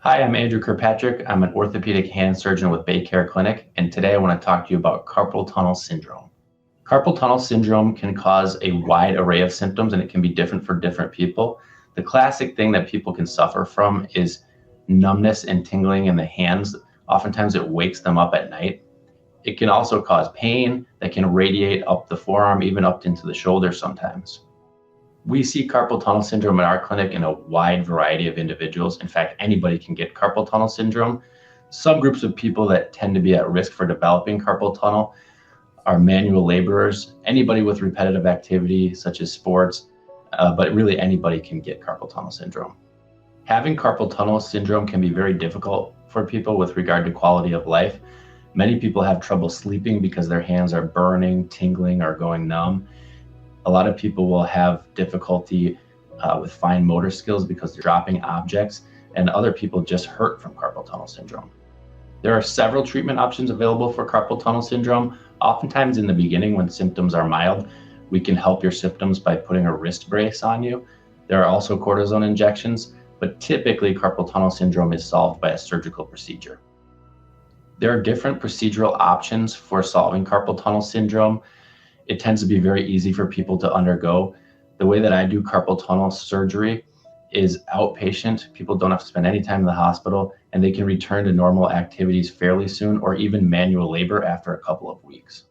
Hi, I'm Andrew Kirkpatrick. I'm an orthopedic hand surgeon with BayCare Clinic, and today I want to talk to you about carpal tunnel syndrome. Carpal tunnel syndrome can cause a wide array of symptoms, and it can be different for different people. The classic thing that people can suffer from is numbness and tingling in the hands. Oftentimes it wakes them up at night. It can also cause pain that can radiate up the forearm, even up into the shoulder sometimes. We see carpal tunnel syndrome in our clinic in a wide variety of individuals. In fact, anybody can get carpal tunnel syndrome. Some groups of people that tend to be at risk for developing carpal tunnel are manual laborers, anybody with repetitive activity such as sports, but really anybody can get carpal tunnel syndrome. Having carpal tunnel syndrome can be very difficult for people with regard to quality of life. Many people have trouble sleeping because their hands are burning, tingling, or going numb. A lot of people will have difficulty with fine motor skills because they're dropping objects, and other people just hurt from carpal tunnel syndrome. There are several treatment options available for carpal tunnel syndrome. Oftentimes in the beginning, when symptoms are mild, we can help your symptoms by putting a wrist brace on you. There are also cortisone injections, but typically carpal tunnel syndrome is solved by a surgical procedure. There are different procedural options for solving carpal tunnel syndrome. It tends to be very easy for people to undergo. The way that I do carpal tunnel surgery is outpatient. People don't have to spend any time in the hospital, and they can return to normal activities fairly soon, or even manual labor after a couple of weeks.